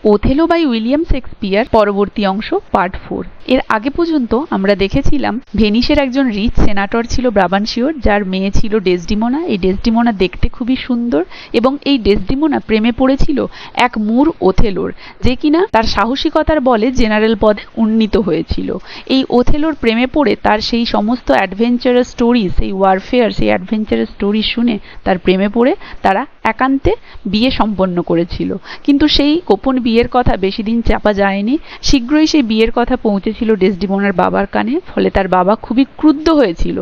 Othello by William Shakespeare পরবর্তী অংশ part 4। এর আগে পর্যন্ত আমরা দেখেছিলাম ভেনিসের একজন রিচ সেনাটর ছিল ব্রাবানশিওর, যার মেয়ে ছিল ডেসডিমোনা। এই ডেসডিমোনা দেখতে খুবই সুন্দর এবং এই ডেসডিমোনা প্রেমে পড়েছিল এক মূর ওথেলোর, যে কিনা তার সাহসিকতার বলে জেনারেল পদে উন্নীত হয়েছিল। এই ওথেলোর প্রেমে পড়ে তার সেই সমস্ত অ্যাডভেঞ্চারাস স্টোরি, সেই ওয়ারফেয়ার, সেই অ্যাডভেঞ্চারাস স্টোরি শুনে তার প্রেমে পড়ে তারা একান্তে বিয়ে সম্পন্ন করেছিল। কিন্তু সেই গোপন বিয়ের কথা বেশি দিন চাপা যায়নি। শীঘ্রই সেই বিয়ের কথা পৌঁছেছিল ডেসডিমোনার বাবার কানে। ফলে তার বাবা খুবই ক্রুদ্ধ হয়েছিল।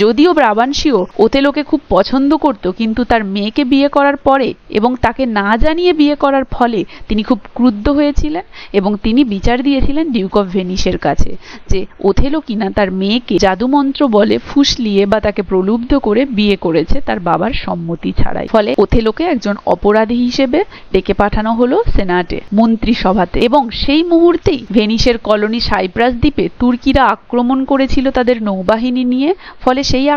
যদিও ব্রাবানশিও ওথেলোকে খুব পছন্দ করত, কিন্তু তার মেয়েকে বিয়ে করার পরে এবং তাকে না জানিয়ে বিয়ে করার ফলে তিনি খুব ক্রুদ্ধ হয়েছিলেন এবং তিনি বিচার দিয়েছিলেন ডিউক অফ ভেনিসের কাছে যে ওথেলো কিনা তার মেয়েকে জাদুমন্ত্র বলে ফুসলিয়ে বা তাকে প্রলুব্ধ করে বিয়ে করেছে তার বাবার সম্মতি ছাড়াই। ফলে ওথেলোকে একজন অপরাধী হিসেবে ডেকে পাঠানো হলো সেনাটে, মন্ত্রিসভাতে। এবং সেই মুহূর্তেই ভেনিসের কলোনি সাইপ্রাস দ্বীপে তুর্কিরা আক্রমণ করেছিল তাদের নৌবাহিনী নিয়ে। ফলে সেই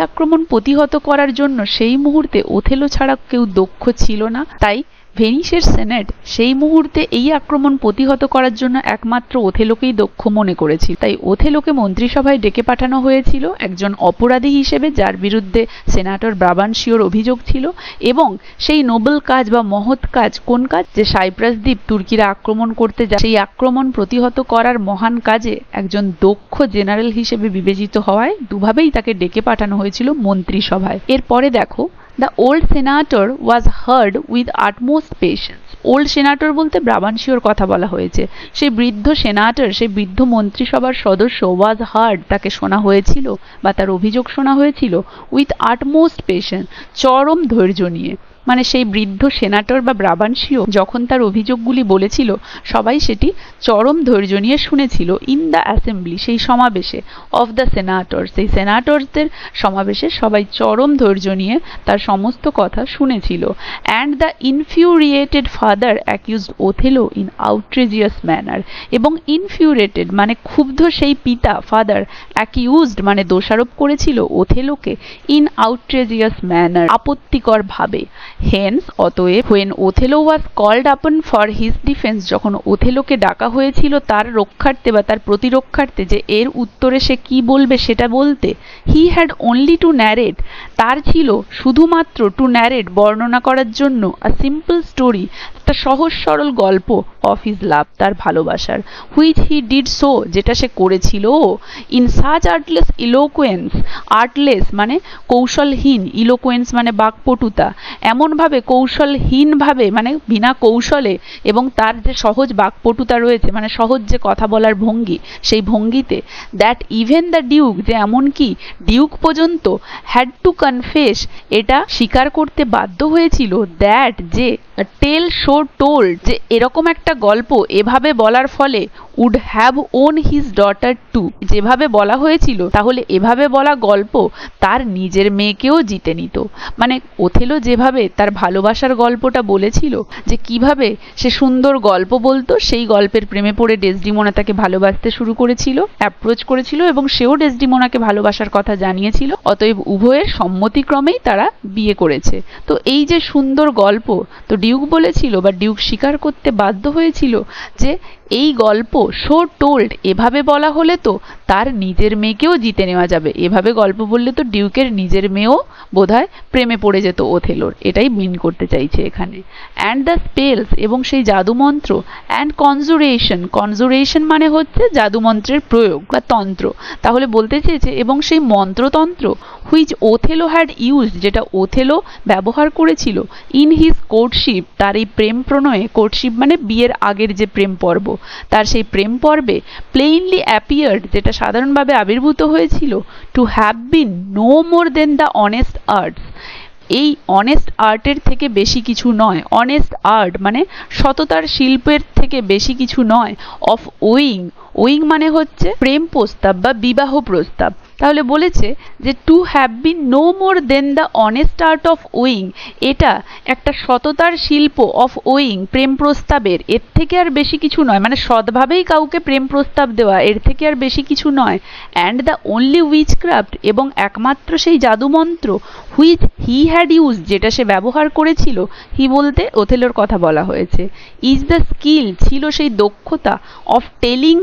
আক্রমণ প্রতিহত করার জন্য সেই মুহূর্তে ওথেলো ছাড়া কেউ দক্ষ ছিল না। তাই ভেনিসের সেনেট সেই মুহূর্তে এই আক্রমণ প্রতিহত করার জন্য একমাত্র ওথেলোকেই দক্ষ মনে করেছিল। তাই ওথেলোকে মন্ত্রিসভায় ডেকে পাঠানো হয়েছিল একজন অপরাধী হিসেবে, যার বিরুদ্ধে সেনাটর ব্রাবানশিওর অভিযোগ ছিল। এবং সেই নোবেল কাজ বা মহৎ কাজ, কোন কাজ? যে সাইপ্রাস দ্বীপ তুর্কিরা আক্রমণ করতে যায়, সেই আক্রমণ প্রতিহত করার মহান কাজে একজন দক্ষ জেনারেল হিসেবে বিবেচিত হওয়ায় দুভাবেই তাকে ডেকে পাঠানো হয়েছিল মন্ত্রিসভায়। এরপরে দেখো, The old senator was heard with utmost patience. Old সেনাটর বলতে ব্রাবানশিওর কথা বলা হয়েছে। সেই বৃদ্ধ সেনাটর, সেই বৃদ্ধ মন্ত্রিসভার সদস্য ওয়াজ হার্ড, তাকে শোনা হয়েছিল বা তার অভিযোগ শোনা হয়েছিল উইথ আটমোস্ট পেশেন্স, চরম ধৈর্য নিয়ে। মানে সেই বৃদ্ধ সেনাটর বা ব্রাবানশিও যখন তার অভিযোগগুলি বলেছিল, সবাই সেটি চরম ধৈর্য নিয়ে শুনেছিল। ইন দ্য অ্যাসেম্বলি, সেই সমাবেশে, অফ দ্য সেনাটর, সেই সেনাটরদের সমাবেশে সবাই চরম ধৈর্য নিয়ে তার সমস্ত কথা শুনেছিল। And the infuriated father accused Othello in outrageous manner. এবং ইনফিউরিয়েটেড মানে ক্ষুব্ধ সেই পিতা, ফাদার, অ্যাকিউজড মানে দোষারোপ করেছিল ওথেলোকে ইন আউট্রেজিয়াস ম্যানার, আপত্তিকর ভাবে। হেন্স অতএব, when Othello was called upon for his defense, যখন ওথেলোকে ডাকা হয়েছিল তার রক্ষার্থে বা তার প্রতিরক্ষার্থে, যে এর উত্তরে সে কি বলবে সেটা বলতে, he had only to narrate, তার ছিল শুধুমাত্র টু ন্যারেট, বর্ণনা করার জন্য, a simple story, একটা সহজ সরল গল্প, of his love, তার ভালোবাসার, which he did so, যেটা সে করেছিল, in such artless eloquence, artless মানে কৌশলহীন, eloquence মানে বাকপটুতা, এমনভাবে কৌশলহীনভাবে মানে বিনা কৌশলে, এবং তার যে সহজ বাকপটুতা রয়েছে মানে সহজ যে কথা বলার ভঙ্গি, সেই ভঙ্গিতে, দ্যাট ইভেন দ্য ডিউক, যে এমনকি ডিউক পর্যন্ত, হ্যাড টু কনফেস, এটা স্বীকার করতে বাধ্য হয়েছিল, দ্যাট যে টেল শো টোল্ড, যে এরকম একটা গল্প এভাবে বলার ফলে, would have own his daughter too, যেভাবে বলা হয়েছিল তাহলে এভাবে বলা গল্প তার নিজের মেয়েকেও জিতে নিত। মানে ওথেলো যেভাবে তার ভালোবাসার গল্পটা বলেছিল, যে কিভাবে সে সুন্দর গল্প বলতো, সেই গল্পের প্রেমে পড়ে ডেসডিমোনা তাকে ভালোবাসতে শুরু করেছিল, অ্যাপ্রোচ করেছিল, এবং সেও ডেসডিমোনাকে ভালোবাসার কথা জানিয়েছিল। অতএব উভয়ের সম্মতিক্রমেই তারা বিয়ে করেছে। তো এই যে সুন্দর গল্প, তো ডিউক বলেছিল বা ডিউক স্বীকার করতে বাধ্য হয়েছিল যে এই গল্প শো টোল্ড, এভাবে বলা হলে তো তার নিজের মেয়েকেও জিতে নেওয়া যাবে, এভাবে গল্প বললে তো ডিউকের নিজের মেয়েও বোধহয় প্রেমে পড়ে যেত ওথেলোর, এটাই মিন করতে চাইছে এখানে। অ্যান্ড দ্য স্পেলস, এবং সেই জাদুমন্ত্র, অ্যান্ড কনজুরেশন, কনজুরেশন মানে হচ্ছে জাদুমন্ত্রের প্রয়োগ বা তন্ত্র, তাহলে বলতে চেয়েছে এবং সেই মন্ত্রতন্ত্র, হুইচ ওথেলো হ্যাড ইউজড, যেটা ওথেলো ব্যবহার করেছিল, ইন হিজ কোর্টশিপ, তার এই প্রেম প্রণয়ে, কোর্টশিপ মানে বিয়ের আগের যে প্রেম পর্ব, তার সেই প্রেম পর্বে, প্লেইনলি অ্যাপিয়ার্ড, যেটা সাধারণভাবে আবির্ভূত হয়েছিল, to have been no more than the honest arts, এই অনেস্ট আর্টের থেকে বেশি কিছু নয়। অনেস্ট আর্ট মানে সততার শিল্পের থেকে বেশি কিছু নয়। অফ ওয়িং, ওয়িং মানে হচ্ছে প্রেম প্রস্তাব বা বিবাহ প্রস্তাব, তাহলে বলেছে যে to have been no more than the honest art of owing, এটা একটা সততার শিল্প অফ ওয়িং, প্রেম প্রস্তাবের, এর থেকে আর বেশি কিছু নয়, মানে সৎভাবেই কাউকে প্রেম প্রস্তাব দেওয়া, এর থেকে আর বেশি কিছু নয়। অ্যান্ড দ্য অনলি উইচক্রাফট, এবং একমাত্র সেই জাদুমন্ত্র, হুইচ হি হ্যাড ইউজ, যেটা সে ব্যবহার করেছিল, হি বলতে ওথেলোর কথা বলা হয়েছে, ইজ দ্য স্কিল, ছিল সেই দক্ষতা, অফ টেলিং,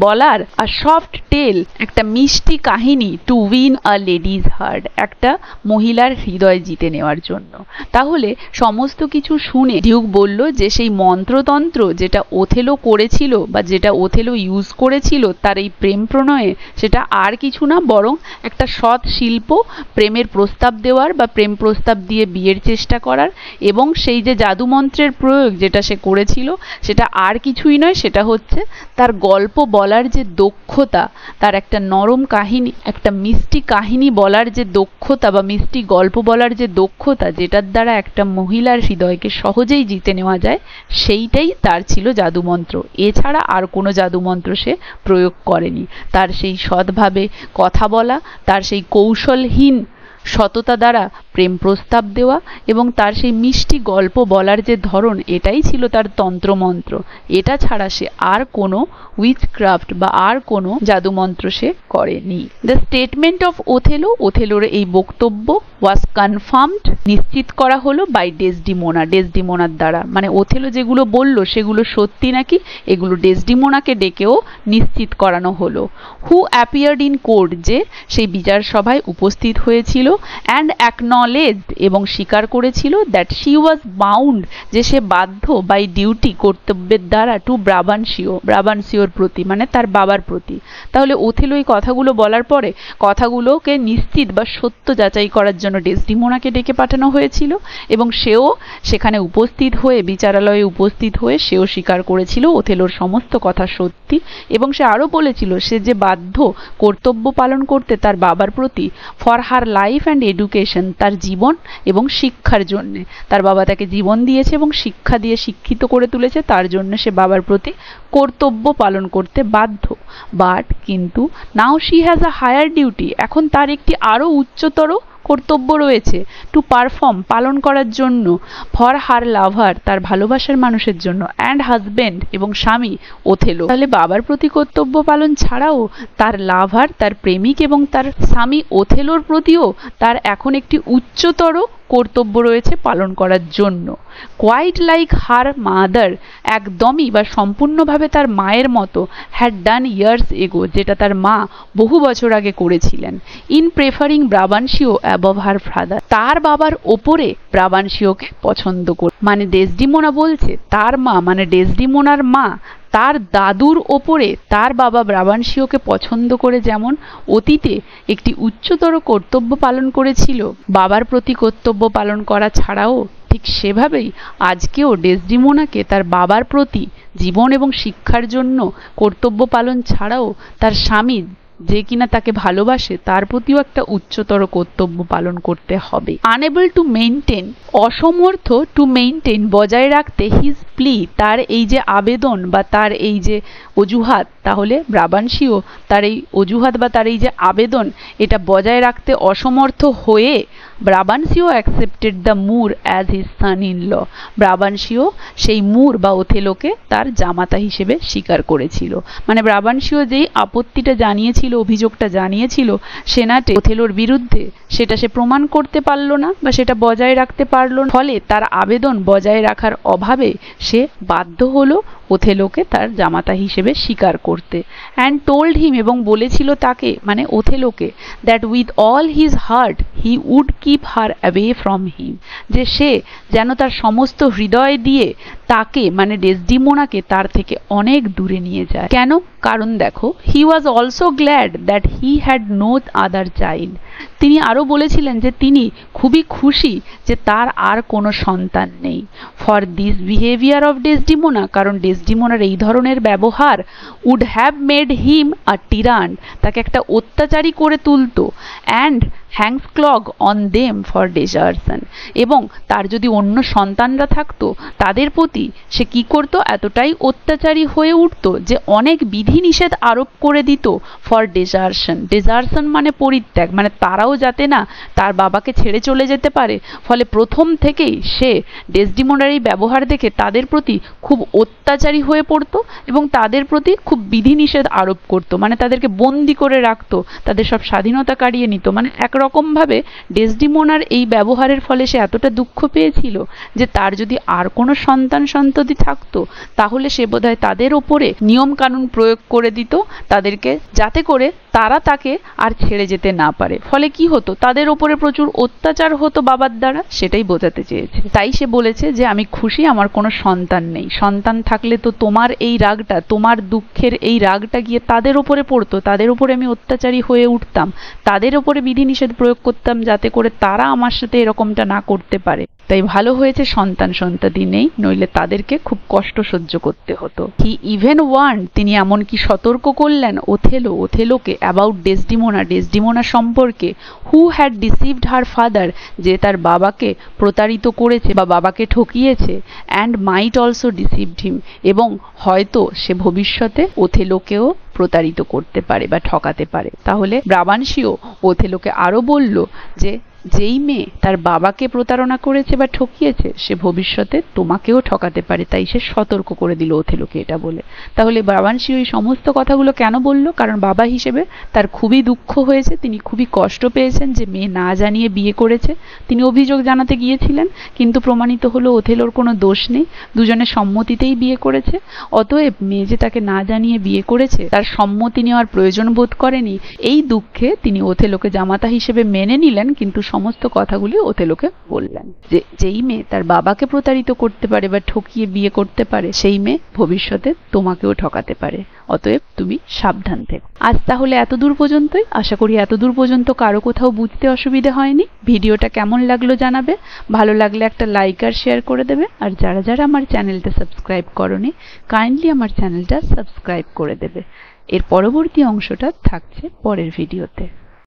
বলার, আ সফট টেল, একটা মিষ্টি কাহিনী, to win a ladies heart, একটা মহিলার হৃদয় জিতে নেওয়ার জন্য। তাহলে সমস্ত কিছু শুনে ডিউক বলল যে সেই মন্ত্রতন্ত্র যেটা ওথেলো করেছিল বা যেটা ওথেলো ইউজ করেছিল তার এই প্রেম প্রণয়ে, সেটা আর কিছু না বরং একটা সৎ শিল্প, প্রেমের প্রস্তাব দেওয়ার বা প্রেম প্রস্তাব দিয়ে বিয়ের চেষ্টা করার, এবং সেই যে জাদুমন্ত্রের প্রয়োগ যেটা সে করেছিল সেটা আর কিছুই নয়, সেটা হচ্ছে তার গল্প বলার যে দক্ষতা, তার একটা নরম কাহিনী, একটা মিষ্টি কাহিনী বলার যে দক্ষতা বা মিষ্টি গল্প বলার যে দক্ষতা, যেটার দ্বারা একটা মহিলার হৃদয়কে সহজেই জিতে নেওয়া যায়, সেইটাই তার ছিল জাদুমন্ত্র। এছাড়া আর কোনো জাদুমন্ত্র সে প্রয়োগ করেনি। তার সেই সৎভাবে কথা বলা, তার সেই কৌশলহীন সততা দ্বারা প্রেম প্রস্তাব দেওয়া এবং তার সেই মিষ্টি গল্প বলার যে ধরন, এটাই ছিল তার তন্ত্রমন্ত্র। এটা ছাড়া সে আর কোনো উইচক্রাফট বা আর কোনো জাদুমন্ত্র সে করেনি। দ্য স্টেটমেন্ট অফ ওথেলো, ওথেলোর এই বক্তব্য ওয়াজ কনফার্মড, নিশ্চিত করা হলো বাই ডেসডিমোনা, ডেসডিমোনার দ্বারা, মানে ওথেলো যেগুলো বলল সেগুলো সত্যি নাকি এগুলো ডেসডিমোনাকে ডেকেও নিশ্চিত করানো হলো। হু অ্যাপিয়ার্ড ইন কোর্ট, যে সেই বিচার সভায় উপস্থিত হয়েছিল, অ্যান্ড অ্যাকনলেজড, এবং স্বীকার করেছিল, দ্যাট শি ওয়াজ বাউন্ড, যে সে বাধ্য, বাই ডিউটি, কর্তব্যের দ্বারা, টু ব্রাবানসিও, ব্রাবানসিওর প্রতি, মানে তার বাবার প্রতি। তাহলে ওথেলো এই কথাগুলো বলার পরে কথাগুলোকে নিশ্চিত বা সত্য যাচাই করার জন্য ডেসডিমোনাকে ডেকে পাঠানো হয়েছিল, এবং সেও সেখানে উপস্থিত হয়ে, বিচারালয়ে উপস্থিত হয়ে সেও স্বীকার করেছিল ওথেলোর সমস্ত কথা সত্যি, এবং সে আরও বলেছিল সে যে বাধ্য কর্তব্য পালন করতে তার বাবার প্রতি, for her life and education, তার জীবন এবং শিক্ষার জন্যে। তার বাবা তাকে জীবন দিয়েছে এবং শিক্ষা দিয়ে শিক্ষিত করে তুলেছে, তার জন্য সে বাবার প্রতি কর্তব্য পালন করতে বাধ্য। বাট কিন্তু now she has a higher duty, এখন তার একটি আরও উচ্চতর কর্তব্য রয়েছে, টু পারফর্ম, পালন করার জন্য, ফর হার লাভার, তার ভালোবাসার মানুষের জন্য, অ্যান্ড হাজব্যান্ড, এবং স্বামী ওথেলো। তাহলে বাবার প্রতি কর্তব্য পালন ছাড়াও তার লাভার, তার প্রেমিক এবং তার স্বামী ওথেলোর প্রতিও তার এখন একটি উচ্চতর কর্তব্য রয়েছে পালন করার জন্য। কোয়াইট লাইক হার মাদার, একদমই বা সম্পূর্ণভাবে তার মায়ের মতো, হ্যাড ডান ইয়ার্স এগো, যেটা তার মা বহু বছর আগে করেছিলেন, ইন প্রেফারিং ব্রাবানসিও অ্যাবভ হার ফাদার, তার বাবার ওপরে ব্রাবানসিওকে পছন্দ করে। মানে ডেসডিমোনা বলছে তার মা, মানে ডেসডিমোনার মা তার দাদুর ওপরে তার বাবা ব্রাবানসিওকে পছন্দ করে যেমন অতীতে একটি উচ্চতর কর্তব্য পালন করেছিল, বাবার প্রতি কর্তব্য পালন করা ছাড়াও, ঠিক সেভাবেই আজকেও ডেসডিমোনাকে তার বাবার প্রতি জীবন এবং শিক্ষার জন্য কর্তব্য পালন ছাড়াও তার স্বামী যে কিনা তাকে ভালোবাসে তার প্রতিও একটা উচ্চতর কর্তব্য পালন করতে হবে। আনএবল টু মেইনটেন, অসমর্থ, টু মেইনটেন, বজায় রাখতে, হিজ প্লি, তার এই যে আবেদন বা তার এই যে অজুহাত, তাহলে ব্রাবানসিও তার এই অজুহাত বা তার এই যে আবেদন এটা বজায় রাখতে অসমর্থ হয়ে Brabantio accepted the Moor as his son in law, Brabantio সেই মুর বা ওথেলোকে তার জামাতা হিসেবে স্বীকার করেছিল। মানে ব্রাবানসিও যেই আপত্তিটা জানিয়েছিল, অভিযোগটা জানিয়েছিল সেনাটে ওথেলোর বিরুদ্ধে, সেটা সে প্রমাণ করতে পারল না বা সেটা বজায় রাখতে পারল না, ফলে তার আবেদন বজায় রাখার অভাবে সে বাধ্য হলো ওথেলোকে তার জামাতা হিসেবে স্বীকার করতে। অ্যান্ড টোল্ড হিম, এবং বলেছিল তাকে, মানে ওথেলোকে, that with all his heart he would keep her away from him, যে সে যেন তার সমস্ত হৃদয় দিয়ে তাকে, মানে ডেসডিমোনাকে তার থেকে অনেক দূরে নিয়ে যায়। কেন? কারণ দেখো, he was also glad that he had no other child, তিনি আরও বলেছিলেন যে তিনি খুবই খুশি যে তার আর কোনো সন্তান নেই। For this behaviour of Desdemona, কারণ ডেসডিমোনার এই ধরনের ব্যবহার would have made him a tyrant, তাকে একটা অত্যাচারী করে তুলতো, and hangs clog on them for desertion, এবং তার যদি অন্য সন্তানরা থাকতো তাদের প্রতি সে কি করতো, এতটাই অত্যাচারী হয়ে উঠতো যে অনেক বিধিনিষেধ আরোপ করে দিত ফর ডেজার্সন। ডেজার্সন মানে পরিত্যাগ, মানে তারাও যাতে না তার বাবাকে ছেড়ে চলে যেতে পারে। ফলে প্রথম থেকেই সে ডেসডিমোনার এই ব্যবহার দেখে তাদের প্রতি খুব অত্যাচারী হয়ে পড়তো এবং তাদের প্রতি খুব বিধিনিষেধ আরোপ করতো, মানে তাদেরকে বন্দি করে রাখতো, তাদের সব স্বাধীনতা কাড়িয়ে নিত। মানে একরকমভাবে ডেসডিমোনার এই ব্যবহারের ফলে সে এতটা দুঃখ পেয়েছিল যে তার যদি আর কোনো সন্তান সন্ততি থাকতো তাহলে সে বোধহয় তাদের ওপরে নিয়ম কানুন প্রয়োগ করে দিত তাদেরকে, যাতে করে তারা তাকে আর ছেড়ে যেতে না পারে। ফলে কি হতো, তাদের ওপরে প্রচুর অত্যাচার হতো বাবার দ্বারা, সেটাই বোঝাতে চেয়েছে। তাই সে বলেছে যে আমি খুশি আমার কোনো সন্তান নেই, সন্তান থাকলে তো তোমার এই রাগটা, তোমার দুঃখের এই রাগটা গিয়ে তাদের ওপরে পড়তো, তাদের ওপরে আমি অত্যাচারী হয়ে উঠতাম, তাদের ওপরে বিধিনিষেধ প্রয়োগ করতাম যাতে করে তারা আমার সাথে এরকমটা না করতে পারে। তাই ভালো হয়েছে সন্তান সন্ততি নেই, নইলে তাদেরকে খুব কষ্ট সহ্য করতে হতো। হি ইভেন ওয়ার্ন, তিনি এমনকি সতর্ক করলেন ওথেলোকে অ্যাবাউট ডেসডিমোনা, ডেসডিমোনা সম্পর্কে, who had deceived her father, যে তার বাবাকে প্রতারিত করেছে বা বাবাকে ঠকিয়েছে, অ্যান্ড মাইট অলসো ডিসিভড হিম, এবং হয়তো সে ভবিষ্যতে ওথেলোকেও প্রতারিত করতে পারে বা ঠকাতে পারে। তাহলে ব্রাবানসিও ওথেলোকে আরও বলল যে যেই মেয়ে তার বাবাকে প্রতারণা করেছে বা ঠকিয়েছে সে ভবিষ্যতে তোমাকেও ঠকাতে পারে, তাই সে সতর্ক করে দিল ওথেলোকে এটা বলে। তাহলে ব্রাবানসিও এই সমস্ত কথাগুলো কেন বলল? কারণ বাবা হিসেবে তার খুবই দুঃখ হয়েছে, তিনি খুবই কষ্ট পেয়েছেন যে মেয়ে না জানিয়ে বিয়ে করেছে। তিনি অভিযোগ জানাতে গিয়েছিলেন কিন্তু প্রমাণিত হলো ওথেলোর কোনো দোষ নেই, দুজনের সম্মতিতেই বিয়ে করেছে। অতএব মেয়ে যে তাকে না জানিয়ে বিয়ে করেছে তার সম্মতি নেওয়ার প্রয়োজন বোধ করেনি। এই দুঃখে তিনি ওথেলোকে জামাতা হিসেবে মেনে নিলেন, কিন্তু সমস্ত কথাগুলি ওথেলোকে বললেন যে যেই মেয়ে তার বাবাকে প্রতারিত করতে পারে বা ঠকিয়ে বিয়ে করতে পারে সেই মেয়ে ভবিষ্যতে তোমাকেও ঠকাতে পারে, অতএব তুমি সাবধান থেকো। আজ তাহলে এতদূর পর্যন্তই। আশা করি এতদূর পর্যন্ত কারো কোথাও বুঝতে অসুবিধা হয়নি। ভিডিওটা কেমন লাগলো জানাবে, ভালো লাগলে একটা লাইক আর শেয়ার করে দেবে, আর যারা যারা আমার চ্যানেলটা সাবস্ক্রাইব করোনি কাইন্ডলি আমার চ্যানেলটা সাবস্ক্রাইব করে দেবে। এর পরবর্তী অংশটা থাকছে পরের ভিডিওতে।